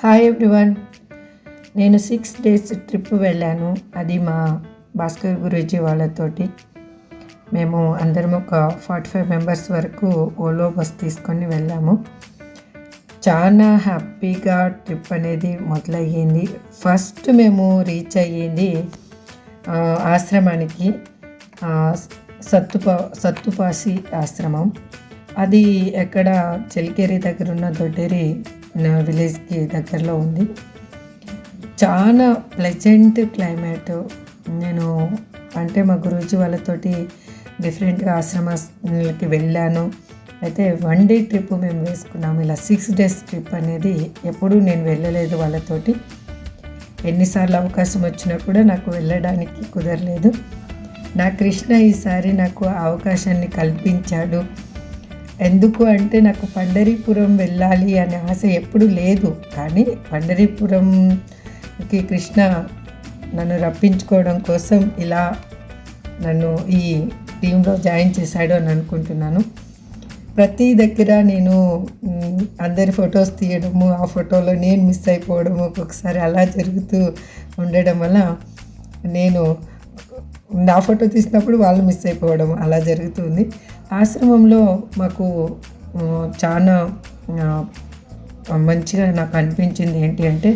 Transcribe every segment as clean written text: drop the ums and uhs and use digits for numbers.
Hi everyone. నేను 6 days trip వెళ్ళాను. అది మా భాస్కర్ గురూజీ వాళ్ళతోటి. మేము అందరం ఒక 45 మెంబర్స్ వరకు ఓలో బస్ తీసుకొని వెళ్ళాము. చాలా హ్యాపీగా ట్రిప్ అనేది మొదలయ్యింది. ఫస్ట్ మేము రీచ్ అయ్యింది ఆశ్రమానికి, సత్తుపాసి ఆశ్రమం. అది ఎక్కడ చెలికేరి దగ్గర ఉన్న దొడ్డేరి విలేజ్కి దగ్గరలో ఉంది. చాలా ప్లెజెంట్ క్లైమేట్. నేను అంటే మా గురూజీ వాళ్ళతోటి డిఫరెంట్గా ఆశ్రమాలకి వెళ్ళాను. అయితే 1 day ట్రిప్ మేము వేసుకున్నాము. ఇలా 6 days ట్రిప్ అనేది ఎప్పుడూ నేను వెళ్ళలేదు వాళ్ళతోటి. ఎన్నిసార్లు అవకాశం వచ్చినా కూడా నాకు వెళ్ళడానికి కుదరలేదు. నా కృష్ణ ఈసారి నాకు ఆ అవకాశాన్ని కల్పించాడు. ఎందుకు అంటే నాకు పండరీపురం వెళ్ళాలి అనే ఆశ ఎప్పుడు లేదు, కానీ పండరీపురంకి కృష్ణ నన్ను రప్పించుకోవడం కోసం ఇలా నన్ను ఈ టీంలో జాయిన్ చేశాడు అని అనుకుంటున్నాను. ప్రతి దగ్గర నేను అందరి ఫొటోస్ తీయడము, ఆ ఫోటోలో నేను మిస్ అయిపోవడము, ఒక్కొక్కసారి అలా జరుగుతూ ఉండడం వల్ల నేను నా ఫోటో తీసినప్పుడు వాళ్ళు మిస్ అయిపోవడం అలా జరుగుతుంది. ఆశ్రమంలో మాకు చాలా మంచిగా నాకు అనిపించింది ఏంటి అంటే,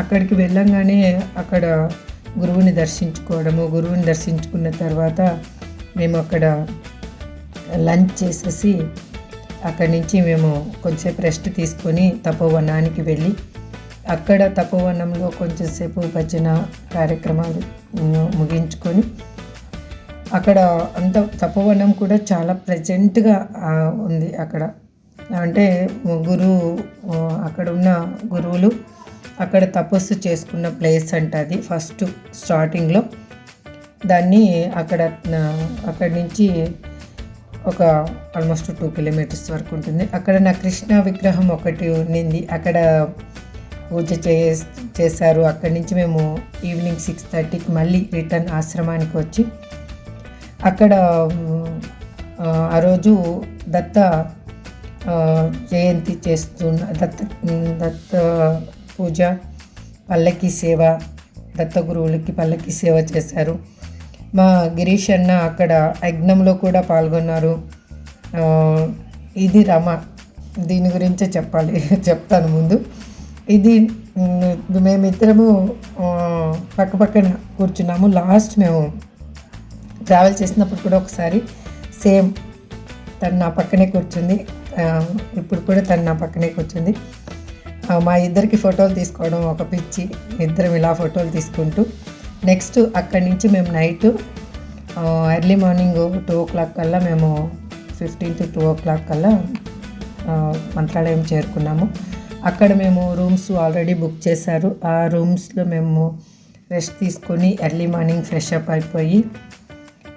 అక్కడికి వెళ్ళంగానే అక్కడ గురువుని దర్శించుకున్న తర్వాత మేము అక్కడ లంచ్ చేసేసి అక్కడి నుంచి మేము కొంచెంసేపు రెస్ట్ తీసుకొని తపోవనానికి వెళ్ళి, అక్కడ తపోవనంలో కొంచెంసేపు భజన కార్యక్రమాలు ముగించుకొని, అక్కడ అంత తపోవనం కూడా చాలా ప్లెజెంట్గా ఉంది. అక్కడ అంటే అక్కడ ఉన్న గురువులు అక్కడ తపస్సు చేసుకున్న ప్లేస్ అంట. అది ఫస్ట్ స్టార్టింగ్లో దాన్ని అక్కడి నుంచి ఒక ఆల్మోస్ట్ 2 kilometers వరకు ఉంటుంది. అక్కడ నా కృష్ణ విగ్రహం ఒకటి ఉన్నింది, అక్కడ పూజ చేశారు. అక్కడి నుంచి మేము ఈవినింగ్ 6:30కి మళ్ళీ రిటర్న్ ఆశ్రమానికి వచ్చి, అక్కడ ఆ రోజు దత్త జయంతి దత్త పూజ, పల్లకి సేవ, దత్త గురువులకి పల్లకి సేవ చేశారు. మా గిరీష్ అన్న అక్కడ యజ్ఞంలో కూడా పాల్గొన్నారు. ఇది రమ, దీని గురించే చెప్తాను ముందు. ఇది మేమిద్దరము పక్కన కూర్చున్నాము. లాస్ట్ మేము ట్రావెల్ చేసినప్పుడు కూడా ఒకసారి సేమ్ తను నా పక్కనే కూర్చుంది, ఇప్పుడు కూడా తను నా పక్కనే కూర్చుంది. మా ఇద్దరికి ఫోటోలు తీసుకోవడం ఒక పిచ్చి, ఇద్దరం ఇలా ఫోటోలు తీసుకుంటూ నెక్స్ట్ అక్కడి నుంచి మేము నైట్ ఎర్లీ మార్నింగ్ 2 o'clock కల్లా మేము 15 to 2 o'clock కల్లా మంత్రాలయం చేరుకున్నాము. అక్కడ మేము రూమ్స్ ఆల్రెడీ బుక్ చేశారు. ఆ రూమ్స్లో మేము రెస్ట్ తీసుకొని ఎర్లీ మార్నింగ్ ఫ్రెష్ అప్ అయిపోయి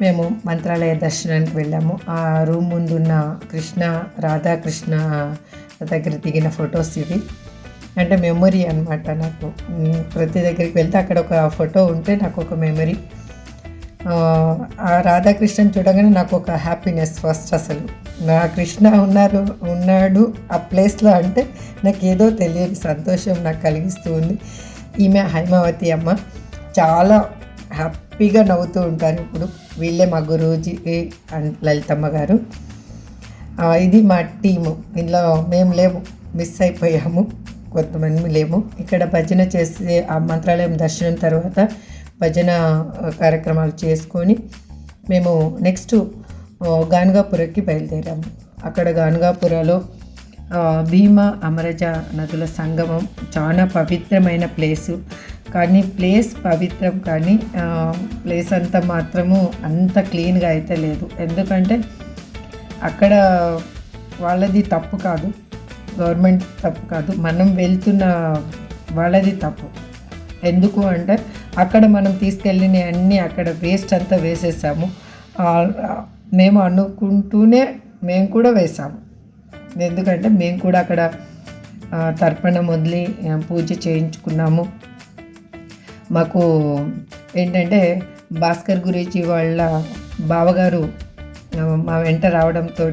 మేము మంత్రాలయ దర్శనానికి వెళ్ళాము. ఆ రూమ్ ముందున్న రాధాకృష్ణ దగ్గర దిగిన ఫొటోస్ ఇవి. అంటే మెమొరీ అనమాట నాకు. ప్రతి దగ్గరికి వెళ్తే అక్కడ ఒక ఫోటో ఉంటే నాకు ఒక మెమరీ. ఆ రాధాకృష్ణని చూడగానే నాకు ఒక హ్యాపీనెస్. ఫస్ట్ అసలు నా కృష్ణ ఉన్నాడు ఆ ప్లేస్లో అంటే నాకు ఏదో తెలియని సంతోషం నాకు కలిగిస్తూ ఉంది. ఈమె హైమావతి అమ్మ, చాలా హ్యాపీగా నవ్వుతూ ఉంటారు ఇప్పుడు. వీళ్ళే మా గురూజీ అండ్ లలితమ్మ గారు. ఇది మా టీము. ఇందులో మేము లేము, మిస్ అయిపోయాము, కొంతమంది లేము. ఇక్కడ భజన చేసి ఆ మంత్రాలయం దర్శనం తర్వాత భజన కార్యక్రమాలు చేసుకొని మేము నెక్స్ట్ గాన్గాపురకి బయలుదేరాము. అక్కడ గాన్గాపురలో భీమా అమరజ నదుల సంగమం, చాలా పవిత్రమైన ప్లేసు. కానీ ప్లేస్ పవిత్రం, కానీ ప్లేస్ అంతా మాత్రము అంత క్లీన్గా అయితే లేదు. ఎందుకంటే అక్కడ వాళ్ళది తప్పు కాదు, గవర్నమెంట్ తప్పు కాదు, మనం వెళ్తున్న వాళ్ళది తప్పు. ఎందుకు అంటే అక్కడ మనం తీసుకెళ్ళిన అన్నీ అక్కడ వేస్ట్ అంతా వేసేసాము. మేము అనుకుంటూనే మేము కూడా వేసాము. ఎందుకంటే మేము కూడా అక్కడ తర్పణం వదిలి పూజ చేయించుకున్నాము. మాకు ఏంటంటే భాస్కర్ గురూజీ వాళ్ళ బావగారు మా వెంట రావడంతో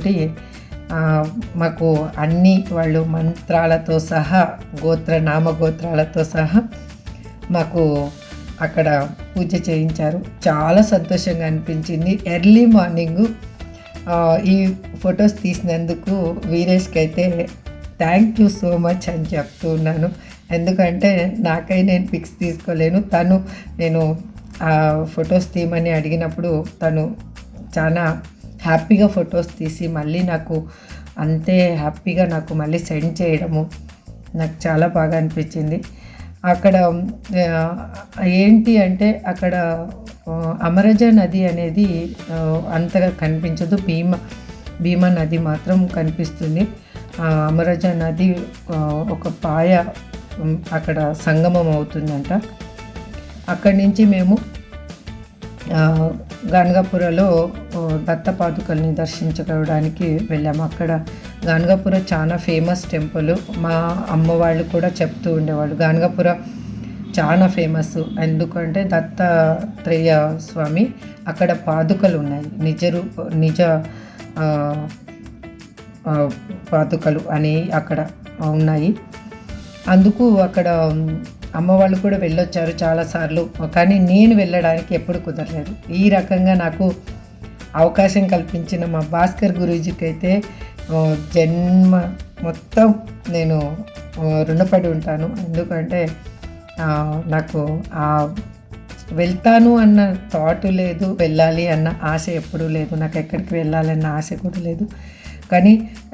మాకు అన్ని వాళ్ళు మంత్రాలతో సహా నామగోత్రాలతో సహా మాకు అక్కడ పూజ చేయించారు. చాలా సంతోషంగా అనిపించింది. ఎర్లీ మార్నింగు ఈ ఫొటోస్ తీసినందుకు వీరేష్కి అయితే థ్యాంక్ యూ సో మచ్ అని చెప్తూ ఉన్నాను. ఎందుకంటే నేను పిక్స్ తీసుకోలేను. నేను ఆ ఫొటోస్ తీయమని అడిగినప్పుడు తను చాలా హ్యాపీగా ఫొటోస్ తీసి మళ్ళీ నాకు అంతే హ్యాపీగా నాకు మళ్ళీ సెండ్ చేయడము నాకు చాలా బాగా అనిపించింది. అక్కడ ఏంటి అంటే అక్కడ అమరజ నది అనేది అంతగా కనిపించదు. భీమా నది మాత్రం కనిపిస్తుంది. అమరజ నది ఒక పాయ అక్కడ సంగమం అవుతుందంట. అక్కడి నుంచి మేము గాన్గాపురలో దత్తపాదుకల్ని దర్శించుకోవడానికి వెళ్ళాము. అక్కడ గాన్గాపుర చాలా ఫేమస్ టెంపుల్. మా అమ్మ వాళ్ళు కూడా చెప్తూ ఉండేవాళ్ళు గాన్గాపుర చాలా ఫేమస్. ఎందుకంటే దత్తాత్రేయ స్వామి అక్కడ పాదుకలు ఉన్నాయి, నిజ పాదుకలు అని అక్కడ ఉన్నాయి. అందుకు అక్కడ అమ్మ వాళ్ళు కూడా వెళ్ళొచ్చారు చాలాసార్లు. కానీ నేను వెళ్ళడానికి ఎప్పుడు కుదరలేదు. ఈ రకంగా నాకు అవకాశం కల్పించిన మా భాస్కర్ గురూజీకి అయితే జన్మ మొత్తం నేను రుణపడి ఉంటాను. ఎందుకంటే నాకు వెళ్తాను అన్న థాట్ లేదు, వెళ్ళాలి అన్న ఆశ ఎప్పుడూ లేదు, నాకు ఎక్కడికి వెళ్ళాలన్న ఆశ కూడా లేదు. కానీ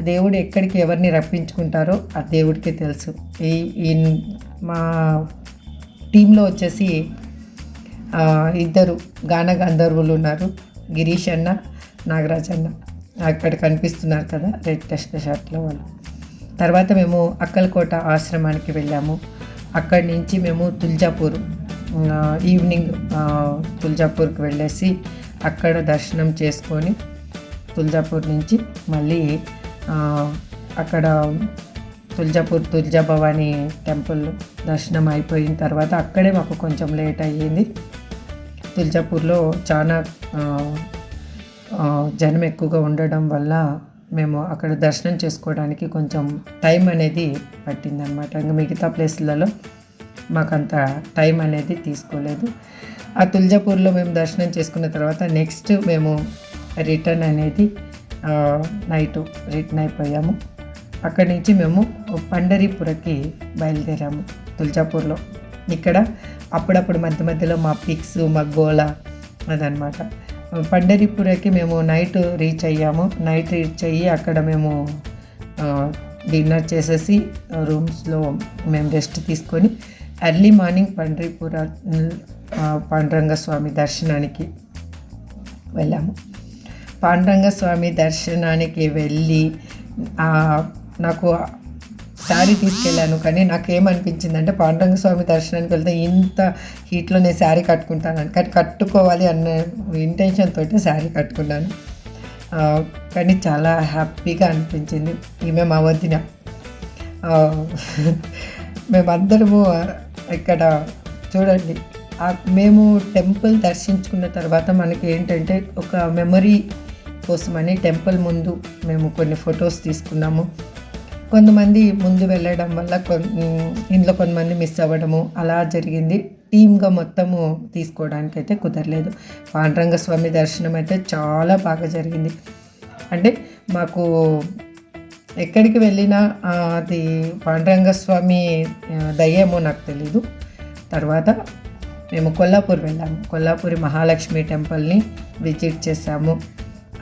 దేవుడు ఎక్కడికి ఎవరిని రప్పించుకుంటారో ఆ దేవుడికే తెలుసు. ఈ మా టీంలో వచ్చేసి 2 గాన గంధర్వులు ఉన్నారు, గిరీష్ అన్న, నాగరాజ్ అన్న. అక్కడ కనిపిస్తున్నారు కదా రెడ్ టెస్ట్ షర్ట్లో వాళ్ళు. తర్వాత మేము అక్కలకోట ఆశ్రమానికి వెళ్ళాము. అక్కడి నుంచి మేము తుల్జాపూర్ ఈవినింగ్ తుల్జాపూర్కి వెళ్ళేసి అక్కడ దర్శనం చేసుకొని తుల్జాపూర్ నుంచి మళ్ళీ అక్కడ తుల్జా భవానీ టెంపుల్ దర్శనం అయిపోయిన తర్వాత అక్కడే మాకు కొంచెం లేట్ అయ్యింది. తుల్జాపూర్లో చాలా జనం ఎక్కువగా ఉండడం వల్ల మేము అక్కడ దర్శనం చేసుకోవడానికి కొంచెం టైం అనేది పట్టిందనమాట. ఇంకా మిగతా ప్లేస్లలో మాకంత టైం అనేది తీసుకోలేదు. ఆ తుల్జాపూర్లో మేము దర్శనం చేసుకున్న తర్వాత నెక్స్ట్ మేము రిటర్న్ అనేది రిటర్న్ అయిపోయాము. అక్కడి నుంచి మేము పండరీపురకి బయలుదేరాము తుల్జాపూర్లో. ఇక్కడ అప్పుడప్పుడు మధ్య మధ్యలో మా పిక్స్ మా గోల అదనమాట. పండరీపురకి మేము నైట్ రీచ్ అయ్యి అక్కడ మేము డిన్నర్ చేసేసి రూమ్స్లో మేము రెస్ట్ తీసుకొని ఎర్లీ మార్నింగ్ పండరీపుర పాండురంగ స్వామి దర్శనానికి వెళ్ళాము. పాండురంగ స్వామి దర్శనానికి వెళ్ళి నాకు శారీ తీసుకెళ్ళాను. కానీ నాకేమనిపించిందంటే పాండురంగ స్వామి దర్శనానికి వెళ్తే ఇంత హీట్లో నేను శారీ కట్టుకుంటాను, కానీ కట్టుకోవాలి అన్న ఇంటెన్షన్ తోటి శారీ కట్టుకున్నాను. కానీ చాలా హ్యాపీగా అనిపించింది. ఈమె మా వదిన. మేమందరము ఇక్కడ చూడండి, మేము టెంపుల్ దర్శించుకున్న తర్వాత మనకి ఏంటంటే ఒక మెమరీ కోసమని టెంపుల్ ముందు మేము కొన్ని ఫొటోస్ తీసుకున్నాము. కొంతమంది ముందు వెళ్ళడం వల్ల ఇంట్లో కొంతమంది మిస్ అవ్వడము అలా జరిగింది. టీమ్గా మొత్తము తీసుకోవడానికైతే కుదరలేదు. పాండురంగ స్వామి దర్శనం అయితే చాలా బాగా జరిగింది. అంటే మాకు ఎక్కడికి వెళ్ళినా అది పాండురంగ స్వామి దయ్యేమో నాకు తెలీదు. తర్వాత మేము కొల్లాపూర్ వెళ్ళాము. కొల్లాపూరి మహాలక్ష్మి టెంపుల్ని విజిట్ చేసాము.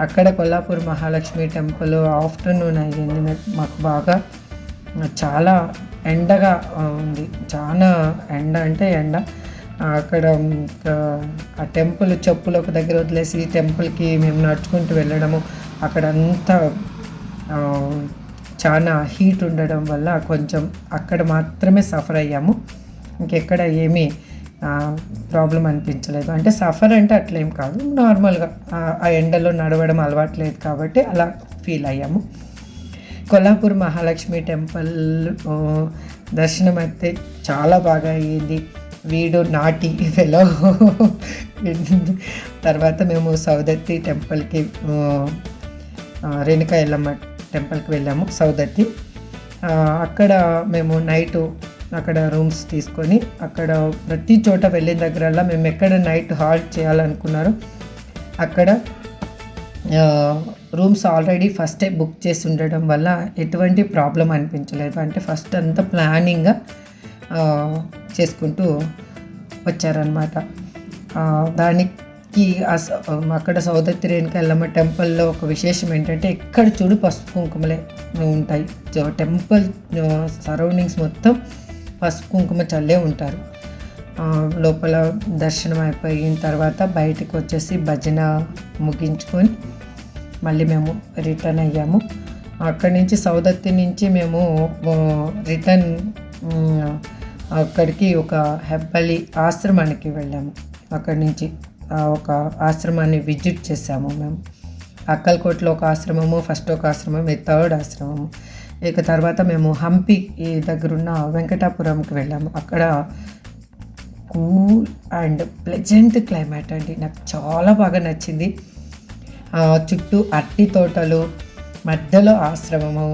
అక్కడ కొల్లాపూర్ మహాలక్ష్మి టెంపుల్ ఆఫ్టర్నూన్ అయ్యింది. మాకు బాగా చాలా ఎండగా ఉంది, చాలా ఎండ. అక్కడ ఆ టెంపుల్ చెప్పులు ఒక దగ్గర వదిలేసి టెంపుల్కి మేము నడుచుకుంటూ వెళ్ళడము. అక్కడంతా చాలా హీట్ ఉండడం వల్ల కొంచెం అక్కడ మాత్రమే సఫర్ అయ్యాము. ఇంకెక్కడ ఏమీ ప్రాబ్లం అనిపించలేదు. అంటే సఫర్ అంటే అట్లేం కాదు, నార్మల్గా ఆ ఎండలో నడవడం అలవాట్లేదు కాబట్టి అలా ఫీల్ అయ్యాము. కొల్లాపూర్ మహాలక్ష్మి టెంపుల్ దర్శనం అయితే చాలా బాగా అయ్యింది. వీడు నాటి ఫెలో. తర్వాత మేము సౌదత్తి టెంపుల్కి రేణుకా ఎల్లమ్మ టెంపుల్కి వెళ్ళాము, సౌదత్తి. అక్కడ మేము నైటు అక్కడ రూమ్స్ తీసుకొని అక్కడ ప్రతి చోట వెళ్ళిన దగ్గరల్లా మేము ఎక్కడ నైట్ హాల్ట్ చేయాలనుకున్నారో అక్కడ రూమ్స్ ఆల్రెడీ ఫస్టే బుక్ చేసి ఉండడం వల్ల ఎటువంటి ప్రాబ్లం అనిపించలేదు. అంటే ఫస్ట్ అంతా ప్లానింగ్గా చేసుకుంటూ వచ్చారనమాట. దానికి అక్కడ సౌదత్తి రేణుకా ఎల్లమ్మ టెంపుల్లో ఒక విశేషం ఏంటంటే ఎక్కడ చూడు పసుపు కుంకుమలే ఉంటాయి. టెంపుల్ సరౌండింగ్స్ మొత్తం పసుపు కుంకుమ చల్లే ఉంటారు. లోపల దర్శనం అయిపోయిన తర్వాత బయటకు వచ్చేసి భజన ముగించుకొని మళ్ళీ మేము రిటర్న్ అయ్యాము. అక్కడి నుంచి సౌదత్తి నుంచి మేము రిటర్న్ అక్కడికి ఒక హెబ్బలి ఆశ్రమానికి వెళ్ళాము. అక్కడి నుంచి ఒక ఆశ్రమాన్ని విజిట్ చేసాము మేము. అక్కల్కోట్లో ఒక ఆశ్రమము, ఫస్ట్ ఒక ఆశ్రమం, ఇది థర్డ్ ఆశ్రమము. ఇక తర్వాత మేము హంపి దగ్గరున్న వెంకటాపురంకి వెళ్ళాము. అక్కడ కూల్ అండ్ ప్లెజెంట్ క్లైమేట్ అండి, నాకు చాలా బాగా నచ్చింది. చుట్టూ అట్టి తోటలు, మధ్యలో ఆశ్రమము.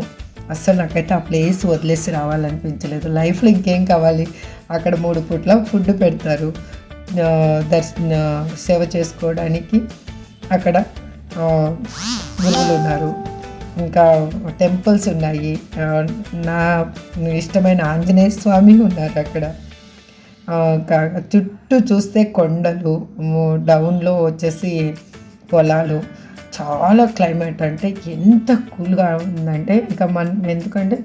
అస్సలు నాకైతే ఆ ప్లేస్ వదిలేసి రావాలనిపించలేదు. లైఫ్లో ఇంకేం కావాలి, అక్కడ 3 పూట్ల ఫుడ్ పెడతారు, సేవ చేసుకోవడానికి అక్కడ గురువులు ఉన్నారు, ఇంకా టెంపుల్స్ ఉన్నాయి. నా ఇష్టమైన ఆంజనేయ స్వామి ఉన్నారు అక్కడ. చుట్టూ చూస్తే కొండలు, డౌన్లో వచ్చేసి పొలాలు. చాలా క్లైమేట్ అంటే ఎంత కూల్గా ఉందంటే ఇంకా ఎందుకంటే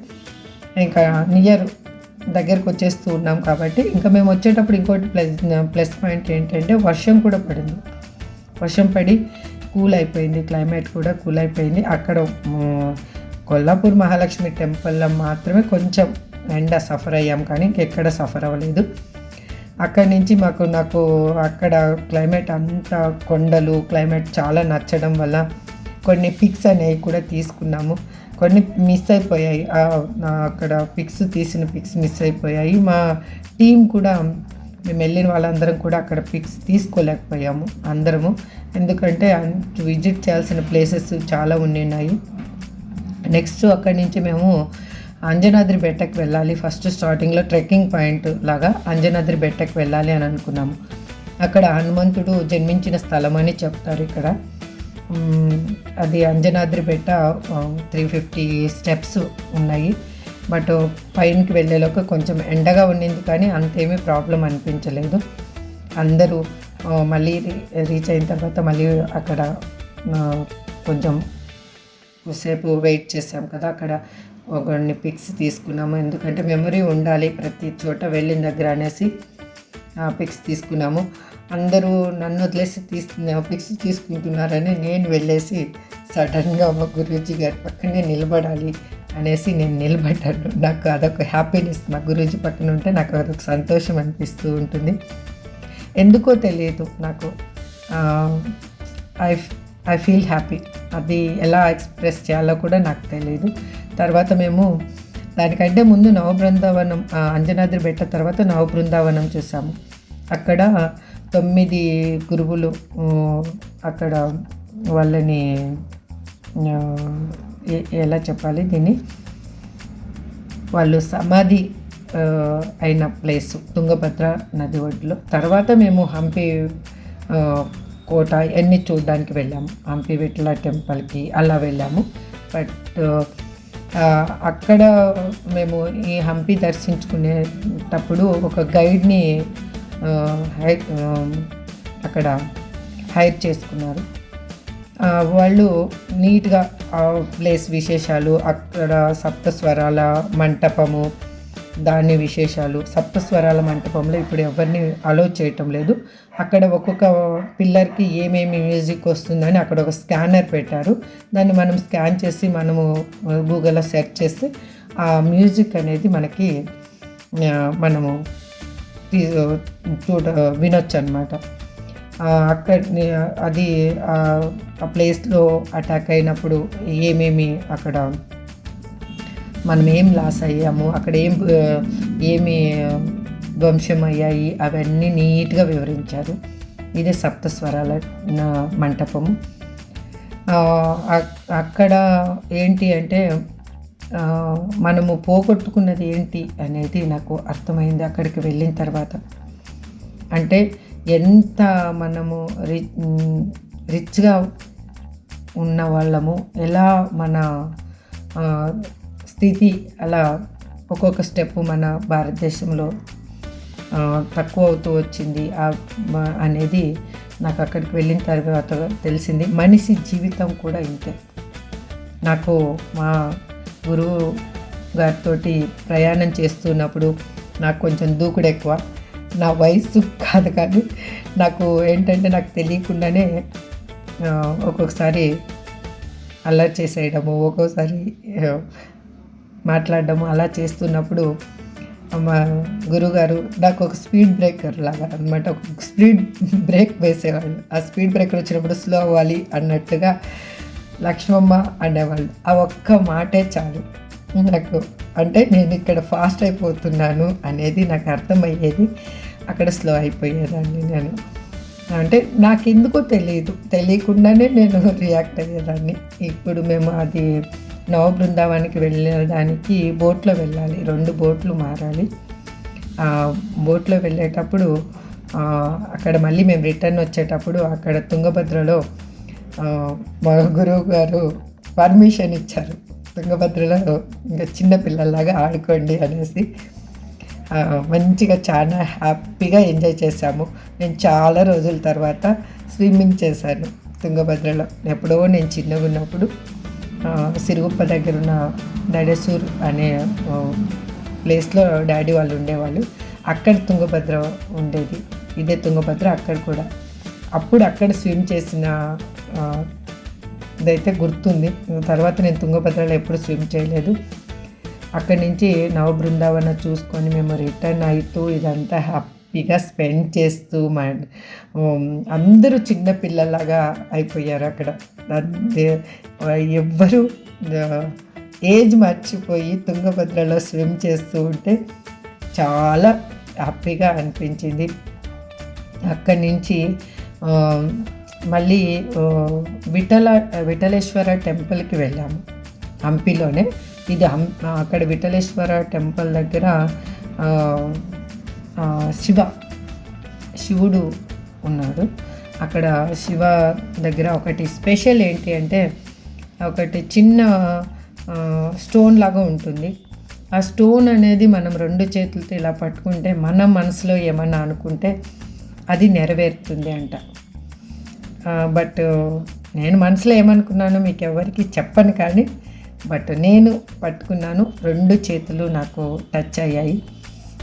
ఇంకా నియర్ దగ్గరకు వచ్చేస్తూ ఉన్నాం కాబట్టి ఇంకా మేము వచ్చేటప్పుడు ఇంకోటి ప్లస్ పాయింట్ ఏంటంటే వర్షం కూడా పడింది. వర్షం పడి కూల్ అయిపోయింది, క్లైమేట్ కూడా కూల్ అయిపోయింది. అక్కడ కొల్లాపూర్ మహాలక్ష్మి టెంపుల్లో మాత్రమే కొంచెం ఎండ సఫర్ అయ్యాం, కానీ ఇంకెక్కడ సఫర్ అవ్వలేదు. అక్కడి నుంచి నాకు అక్కడ క్లైమేట్ అంతా కొండలు, క్లైమేట్ చాలా నచ్చడం వల్ల కొన్ని పిక్స్ అనేవి కూడా తీసుకున్నాము. కొన్ని మిస్ అయిపోయాయి, అక్కడ తీసిన పిక్స్ మిస్ అయిపోయాయి. మా టీం కూడా, మేము వెళ్ళిన వాళ్ళందరం కూడా అక్కడ పిక్స్ తీసుకోలేకపోయాము అందరము, ఎందుకంటే విజిట్ చేయాల్సిన ప్లేసెస్ చాలా ఉన్నాయి. నెక్స్ట్ అక్కడి నుంచి మేము అంజనాద్రి బెట్టకు వెళ్ళాలి. ఫస్ట్ స్టార్టింగ్లో ట్రెక్కింగ్ పాయింట్ లాగా అంజనాద్రి బెట్టకు వెళ్ళాలి అని అనుకున్నాము. అక్కడ హనుమంతుడు జన్మించిన స్థలం అని చెప్తారు ఇక్కడ. అది అంజనాద్రి బెట్ట 350 స్టెప్స్ ఉన్నాయి. బట్ పైనకి వెళ్ళేలోకి కొంచెం ఎండగా ఉండింది, కానీ అంతేమీ ప్రాబ్లం అనిపించలేదు. అందరూ మళ్ళీ రీచ్ అయిన తర్వాత మళ్ళీ అక్కడ కొంచెం సేపు వెయిట్ చేసాం కదా, అక్కడ కొన్ని పిక్స్ తీసుకున్నాము. ఎందుకంటే మెమరీ ఉండాలి ప్రతి చోట వెళ్ళిన దగ్గర అనేసి పిక్స్ తీసుకున్నాము. అందరూ నన్ను వదిలేసి పిక్స్ తీసుకుంటున్నారని నేను వెళ్ళేసి సడన్గా మా గురూజీ గారి పక్కనే నిలబడాలి అనేసి నేను నిలబడ్డాను. నాకు అదొక హ్యాపీనెస్, మా గురూజీ పక్కన ఉంటే నాకు అదొక సంతోషం అనిపిస్తూ ఉంటుంది. ఎందుకో తెలియదు నాకు, ఐ ఫీల్ హ్యాపీ. అది ఎలా ఎక్స్ప్రెస్ చేయాలో కూడా నాకు తెలియదు. తర్వాత మేము దానికంటే ముందు నవబృందావనం, అంజనాద్రి బెట్ట తర్వాత నవబృందావనం చూసాము. అక్కడ 9 గురువులు అక్కడ వాళ్ళని ఎలా చెప్పాలి దీన్ని, వాళ్ళు సమాధి అయిన ప్లేసు తుంగభద్ర నది ఒడ్డులో. తర్వాత మేము హంపి కోట ఇవన్నీ చూడడానికి వెళ్ళాము. హంపి విఠల టెంపుల్కి అలా వెళ్ళాము. బట్ అక్కడ మేము ఈ హంపి దర్శించుకునేటప్పుడు ఒక గైడ్ని అక్కడ హైర్ చేసుకున్నారు. వాళ్ళు నీట్గా ప్లేస్ విశేషాలు, అక్కడ సప్తస్వరాల మంటపము, దాని విశేషాలు. సప్తస్వరాల మంటపంలో ఇప్పుడు ఎవరిని అలో చేయటం లేదు. అక్కడ ఒక్కొక్క పిల్లర్కి ఏమేమి మ్యూజిక్ వస్తుందని అక్కడ ఒక స్కానర్ పెట్టారు. దాన్ని మనం స్కాన్ చేసి మనము గూగుల్లో సెర్చ్ చేస్తే ఆ మ్యూజిక్ అనేది మనకి మనము వినొచ్చు అనమాట. అక్కడ అది ఆ ప్లేస్లో అటాక్ అయినప్పుడు ఏమేమి అక్కడ మనం ఏం లాస్ అయ్యాము, అక్కడ ఏమి ధ్వంసం అయ్యాయి, అవన్నీ నీట్గా వివరించారు. ఇదే సప్తస్వరాల మంటపము. అక్కడ ఏంటి అంటే మనము పోగొట్టుకున్నది ఏంటి అనేది నాకు అర్థమైంది అక్కడికి వెళ్ళిన తర్వాత. అంటే ఎంత మనము రిచ్‌గా ఉన్న వాళ్ళము, ఎలా మన స్థితి అలా ఒక్కొక్క స్టెప్ మన భారతదేశంలో తక్కువ అవుతూ వచ్చింది అనేది నాకు అక్కడికి వెళ్ళిన తర్వాత తెలిసింది. మనిషి జీవితం కూడా ఇంతే. నాకు మా గురువు గారితోటి ప్రయాణం చేస్తున్నప్పుడు నాకు కొంచెం దూకుడు ఎక్కువ. నా వయసు కాదు కానీ నాకు ఏంటంటే నాకు తెలియకుండానే ఒక్కొక్కసారి అల్లరి చేసేయడము, ఒక్కోసారి మాట్లాడడము అలా చేస్తున్నప్పుడు మా గురువుగారు నాకు ఒక స్పీడ్ బ్రేకర్ లాగా అనమాట, ఒక స్పీడ్ బ్రేక్ వేసేవాళ్ళు. ఆ స్పీడ్ బ్రేకర్ వచ్చినప్పుడు స్లో అవ్వాలి అన్నట్టుగా లక్ష్మమ్మ అనేవాళ్ళు. ఆ ఒక్క మాటే చాలు నాకు, అంటే నేను ఇక్కడ ఫాస్ట్ అయిపోతున్నాను అనేది నాకు అర్థమయ్యేది. అక్కడ స్లో అయిపోయేదాన్ని నేను. అంటే నాకెందుకో తెలియకుండానే నేను రియాక్ట్ అయ్యేదాన్ని. ఇప్పుడు మేము అది నవ బృందావానికి వెళ్ళడానికి బోట్లో వెళ్ళాలి, 2 బోట్లు మారాలి. బోట్లో వెళ్ళేటప్పుడు అక్కడ మళ్ళీ మేము రిటర్న్ వచ్చేటప్పుడు అక్కడ తుంగభద్రలో మా గురువు గారు పర్మిషన్ ఇచ్చారు, తుంగభద్రలో ఇంకా చిన్నపిల్లల్లాగా ఆడుకోండి అనేసి. మంచిగా చాలా హ్యాపీగా ఎంజాయ్ చేశాము. నేను చాలా రోజుల తర్వాత స్విమ్మింగ్ చేశాను తుంగభద్రలో. ఎప్పుడో నేను చిన్నగా ఉన్నప్పుడు సిరుగుప్ప దగ్గర ఉన్న దడసూర్ అనే ప్లేస్లో డాడీ వాళ్ళు ఉండేవాళ్ళు. అక్కడ తుంగభద్ర ఉండేది, ఇదే తుంగభద్ర అక్కడ కూడా. అప్పుడు అక్కడ స్విమ్ చేసిన ఇదైతే గుర్తుంది. తర్వాత నేను తుంగభద్రలో ఎప్పుడు స్విమ్ చేయలేదు. అక్కడి నుంచి నవ బృందావన చూసుకొని మేము రిటర్న్ అవుతూ ఇదంతా హ్యాపీగా స్పెండ్ చేస్తూ అందరూ చిన్నపిల్లలాగా అయిపోయారు అక్కడ. ఎవ్వరూ ఏజ్ మర్చిపోయి తుంగభద్రలో స్విమ్ చేస్తూ ఉంటే చాలా హ్యాపీగా అనిపించింది. అక్కడి నుంచి మళ్ళీ విఠలేశ్వర టెంపుల్కి వెళ్ళాము హంపీలోనే. ఇది అక్కడ విఠలేశ్వర టెంపుల్ దగ్గర శివుడు ఉన్నాడు. అక్కడ శివ దగ్గర ఒకటి స్పెషల్ ఏంటి అంటే ఒకటి చిన్న స్టోన్ లాగా ఉంటుంది. ఆ స్టోన్ అనేది మనం 2 చేతులతో ఇలా పట్టుకుంటే మన మనసులో ఏమన్నా అనుకుంటే అది నెరవేరుతుంది అంట. బట్ నేను మనసులో ఏమనుకున్నానో మీకు ఎవరికి చెప్పను కానీ, బట్ నేను పట్టుకున్నాను, 2 చేతులు నాకు టచ్ అయ్యాయి.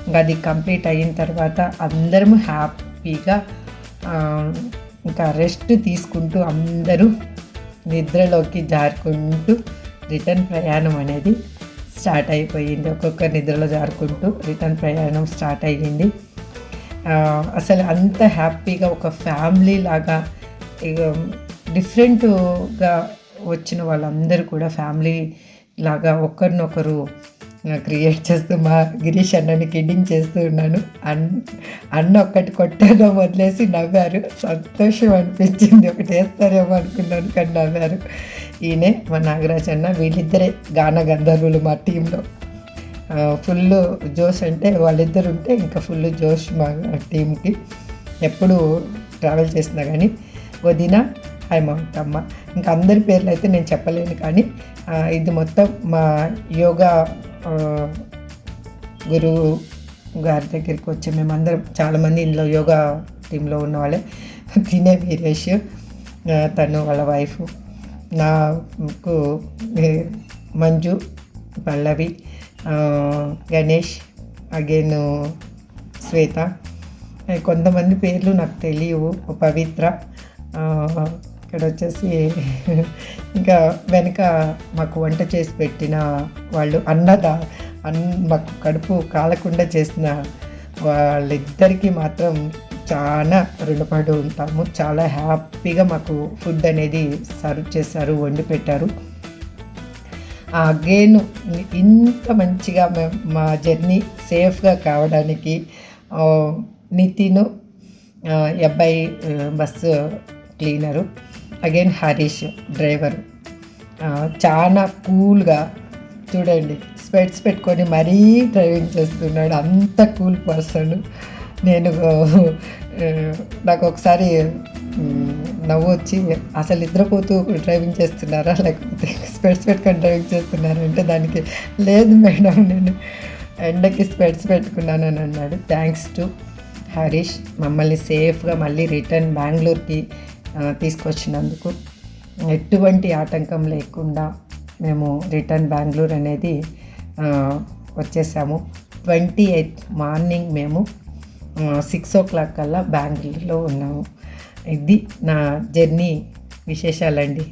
ఇంకా అది కంప్లీట్ అయిన తర్వాత అందరము హ్యాపీగా ఇంకా రెస్ట్ తీసుకుంటూ అందరూ నిద్రలోకి జారుకుంటూ రిటర్న్ ప్రయాణం అనేది స్టార్ట్ అయిపోయింది. ఒక్కొక్క నిద్రలో జారుకుంటూ రిటర్న్ ప్రయాణం స్టార్ట్ అయ్యింది. అసలు అంత హ్యాపీగా ఒక ఫ్యామిలీ లాగా డిఫరెంట్గా వచ్చిన వాళ్ళందరూ కూడా ఫ్యామిలీ లాగా ఒకరినొకరు క్రియేట్ చేస్తూ మా గిరీష్ అన్నని కిడ్డింగ్ చేస్తూ ఉన్నాను. అన్న ఒక్కటి కొట్టేదో వదిలేసి నవ్వారు. సంతోషం అనిపించింది. ఒకటి వేస్తారేమో అనుకున్నాను కానీ నవ్వారు. ఈయనే మా నాగరాజ్ అన్న. వీళ్ళిద్దరే గాన గంధర్వులు మా టీంలో. ఫుల్ జోష్ అంటే వాళ్ళిద్దరు ఉంటే ఇంకా ఫుల్ జోష్ మా టీంకి. ఎప్పుడు ట్రావెల్ చేసినా కానీ వదిన హైమవతమ్మ, ఇంకా అందరి పేర్లు అయితే నేను చెప్పలేను కానీ ఇది మొత్తం మా యోగా గురువు గారి దగ్గరికి వచ్చి మేమందరం చాలామంది ఇందులో యోగా టీంలో ఉన్న వాళ్ళే. తినే వీరేష్, తను వాళ్ళ వైఫ్, నాకు మంజు, పల్లవి, గణేష్, అగైన్ శ్వేత, కొంతమంది పేర్లు నాకు తెలియవు, పవిత్ర. ఇక్కడ వచ్చేసి ఇంకా వెనక మాకు వంట చేసి పెట్టిన వాళ్ళు మాకు కడుపు కాలకుండా చేసిన వాళ్ళిద్దరికీ మాత్రం చాలా రుణపడి ఉంటాము. చాలా హ్యాపీగా మాకు ఫుడ్ అనేది సర్వ్ చేశారు, వండి పెట్టారు. అగైన్ ఇంత మంచిగా మా జర్నీ సేఫ్గా కావడానికి నితిన్, అబ్బాయి bus cleaner, again Harish driver చాలా కూల్గా చూడండి, స్పెట్స్ పెట్టుకొని మరీ డ్రైవింగ్ చేస్తున్నాడు. అంత కూల్ పర్సన్. నేను నాకు ఒకసారి నవ్వు వచ్చి, అసలు నిద్రపోతూ డ్రైవింగ్ చేస్తున్నారా లేకపోతే స్పెట్స్ పెట్టుకొని డ్రైవింగ్ చేస్తున్నారా అంటే, దానికి లేదు మేడం నేను ఎండకి స్పెట్స్ పెట్టుకున్నాను అని అన్నాడు. థ్యాంక్స్ టు హరీష్ మమ్మల్ని సేఫ్గా మళ్ళీ రిటర్న్ బెంగళూరుకి తీసుకొచ్చినందుకు. ఎటువంటి ఆటంకం లేకుండా మేము రిటర్న్ బెంగళూరు అనేది వచ్చేసాము. 28th మార్నింగ్ మేము 6 o'clock కల్లా బెంగళూరులో ఉన్నాము. ఇది నా జర్నీ విశేషాలండి.